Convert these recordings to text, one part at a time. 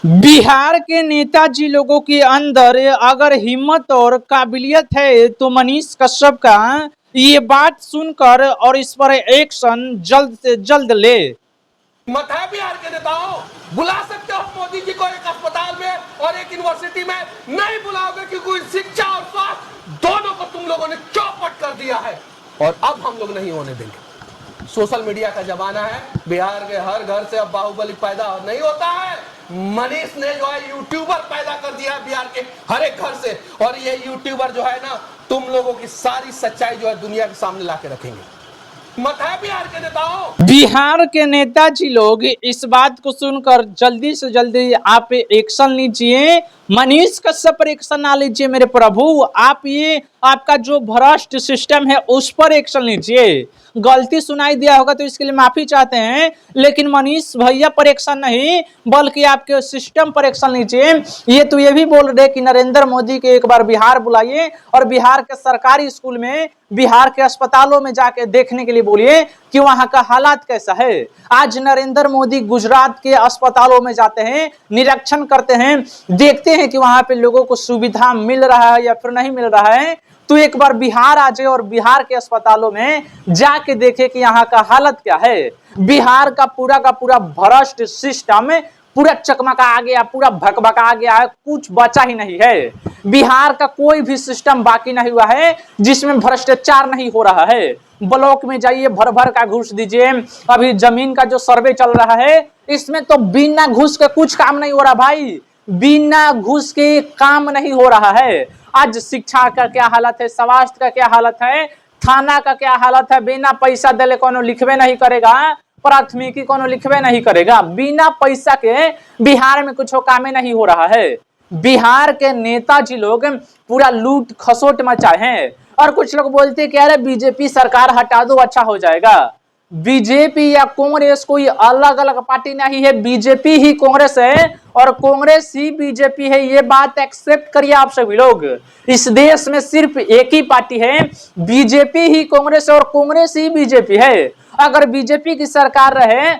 बिहार के नेताजी लोगों के अंदर अगर हिम्मत और काबिलियत है तो मनीष कश्यप का ये बात सुनकर और इस पर एक्शन जल्द से जल्द ले। मत है बिहार के नेताओं, बुला सकते हो मोदी जी को एक अस्पताल में और एक यूनिवर्सिटी में, नहीं बुलाओगे क्योंकि शिक्षा और स्वास्थ्य दोनों को तुम लोगों ने चौपट कर दिया है और अब हम लोग नहीं होने देंगे। सोशल मीडिया का जमाना है, बिहार के हर घर से अब बाहुबली पैदा नहीं होता है। मनीष ने जो है यूट्यूबर पैदा कर दिया है बिहार के हर एक घर से, और ये यूट्यूबर जो है ना तुम लोगों की सारी सच्चाई जो है दुनिया के सामने ला के रखेंगे। मत है बिहार के नेताओं। बिहार के नेताजी लोग इस बात को सुनकर जल्दी से जल्दी आप एक्शन लीजिए। मनीष कश्यप पर एक्शन ना लीजिए मेरे प्रभु, आप ये आपका जो भ्रष्ट सिस्टम है उस पर एक्शन लीजिए। गलती सुनाई दिया होगा तो इसके लिए माफी चाहते हैं, लेकिन मनीष भैया पर एक्शन नहीं बल्कि आपके सिस्टम पर एक्शन लीजिए। ये तो ये भी बोल रहे कि नरेंद्र मोदी के एक बार बिहार बुलाइए और बिहार के सरकारी स्कूल में, बिहार के अस्पतालों में जाके देखने के लिए बोलिए कि वहां का हालात कैसा है। आज नरेंद्र मोदी गुजरात के अस्पतालों में जाते हैं, निरीक्षण करते हैं, देखते हैं कि वहां पे लोगों को सुविधा मिल रहा है या फिर नहीं मिल रहा है। तो एक बार बिहार आ जाए और बिहार के अस्पतालों में जाके देखे कि यहाँ का हालत क्या है। बिहार का पूरा भ्रष्ट सिस्टम पूरा चकमका आ गया, पूरा भकभका गया है, कुछ बचा ही नहीं है। बिहार का कोई भी सिस्टम बाकी नहीं हुआ है जिसमें भ्रष्टाचार नहीं हो रहा है। ब्लॉक में जाइए, भर भर का घूस दीजिए। अभी जमीन का जो सर्वे चल रहा है इसमें तो बिना घूस के कुछ काम नहीं हो रहा भाई, बिना घूस के काम नहीं हो रहा है। आज शिक्षा का क्या हालत है, स्वास्थ्य का क्या हालत है, थाना का क्या हालत है, बिना पैसा दिले कोनो लिखबे नहीं करेगा, प्राथमिकी कोनो लिखबे नहीं करेगा। बिना पैसा के बिहार में कुछ कामे नहीं हो रहा है। बिहार के नेताजी लोग पूरा लूट खसोट मचाए हैं और कुछ लोग बोलते हैं कि अरे बीजेपी सरकार हटा दो अच्छा हो जाएगा। बीजेपी या कांग्रेस कोई अलग अलग पार्टी नहीं है, बीजेपी ही कांग्रेस है और कांग्रेस ही बीजेपी है। ये बात एक्सेप्ट करिए आप सभी लोग। इस देश में सिर्फ एक ही पार्टी है, बीजेपी ही कांग्रेस और कांग्रेस ही बीजेपी है। अगर बीजेपी की सरकार रहे,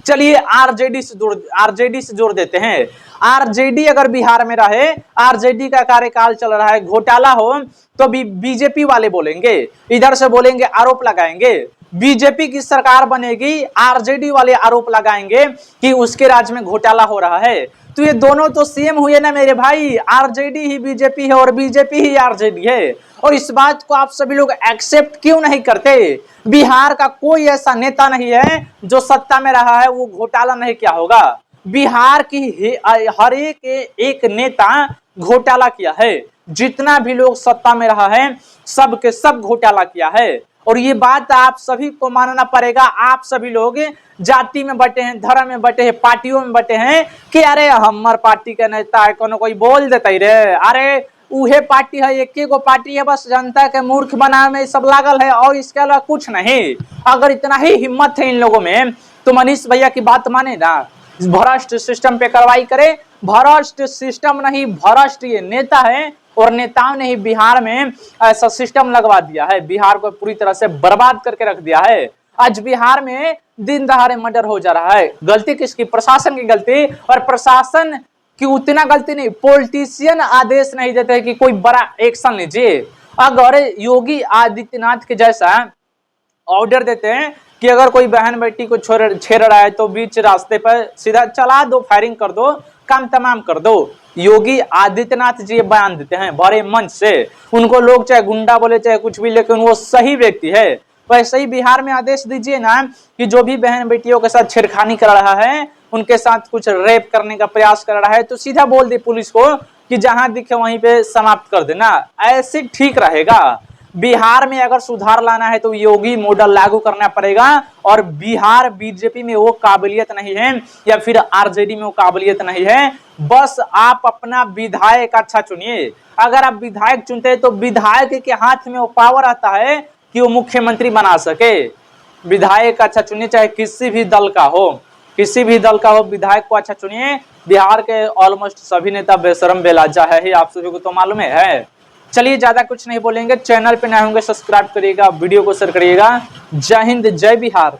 चलिए आरजेडी से जोड़ देते हैं। आरजेडी अगर बिहार में रहे, आरजेडी का कार्यकाल चल रहा है, घोटाला हो तो भी बीजेपी वाले बोलेंगे, इधर से बोलेंगे, आरोप लगाएंगे। बीजेपी की सरकार बनेगी, आरजेडी वाले आरोप लगाएंगे कि उसके राज्य में घोटाला हो रहा है। तो ये दोनों तो सेम हुए ना मेरे भाई, आरजेडी ही बीजेपी है और बीजेपी ही आरजेडी है। और इस बात को आप सभी लोग एक्सेप्ट क्यों नहीं करते? बिहार का कोई ऐसा नेता नहीं है जो सत्ता में रहा है वो घोटाला नहीं किया होगा। बिहार की हर एक नेता घोटाला किया है। जितना भी लोग सत्ता में रहा है सब के सब घोटाला किया है। और ये बात आप सभी को मानना पड़ेगा। आप सभी लोग जाति में बटे हैं, धर्म में बटे हैं, पार्टियों में बटे हैं कि अरे हमार पार्टी का नेता है, कोनो कोई बोल देता ही रे, अरे उहे पार्टी है, एक ही गो पार्टी है, बस जनता के मूर्ख बनाने में सब लागल है और इसके अलावा कुछ नहीं। अगर इतना ही हिम्मत है इन लोगों में तो मनीष भैया की बात माने ना, भ्रष्ट सिस्टम पे कार्रवाई करे। भ्रष्ट सिस्टम नहीं, भ्रष्ट ये नेता है और नेताओं ने ही बिहार में ऐसा सिस्टम लगवा दिया है, बिहार को पूरी तरह से बर्बाद करके रख दिया है। आज बिहार में दिन दहाड़े मर्डर हो जा रहा है। गलती किसकी? प्रशासन की गलती। और प्रशासन की उतना गलती नहीं, पॉलिटिशियन आदेश नहीं देते कि कोई बड़ा एक्शन लीजिए। अगर योगी आदित्यनाथ के जैसा ऑर्डर देते हैं कि अगर कोई बहन बेटी को छेड़ रहा है तो बीच रास्ते पर सीधा चला दो, फायरिंग कर दो, काम तमाम कर दो। योगी आदित्यनाथ जी बयान देते हैं बड़े मंच से, उनको लोग चाहे गुंडा बोले चाहे कुछ भी, लेकिन वो सही व्यक्ति है। वैसे ही बिहार में आदेश दीजिए ना कि जो भी बहन बेटियों के साथ छेड़खानी कर रहा है, उनके साथ कुछ रेप करने का प्रयास कर रहा है, तो सीधा बोल दे पुलिस को कि जहां दिखे वहीं पे समाप्त कर देना। ऐसे ठीक रहेगा। बिहार में अगर सुधार लाना है तो योगी मॉडल लागू करना पड़ेगा। और बिहार बीजेपी में वो काबिलियत नहीं है या फिर आरजेडी में वो काबिलियत नहीं है। बस आप अपना विधायक अच्छा चुनिए। अगर आप विधायक चुनते हैं तो विधायक के हाथ में वो पावर आता है कि वो मुख्यमंत्री बना सके। विधायक अच्छा चुनिए, चाहे किसी भी दल का हो, किसी भी दल का हो, विधायक को अच्छा चुनिए। बिहार के ऑलमोस्ट सभी नेता बेशरम बेलाजा है ही, आप सभी को तो मालूम है। चलिए ज्यादा कुछ नहीं बोलेंगे, चैनल पे नए होंगे सब्सक्राइब करिएगा, वीडियो को शेयर करिएगा। जय हिंद, जय बिहार।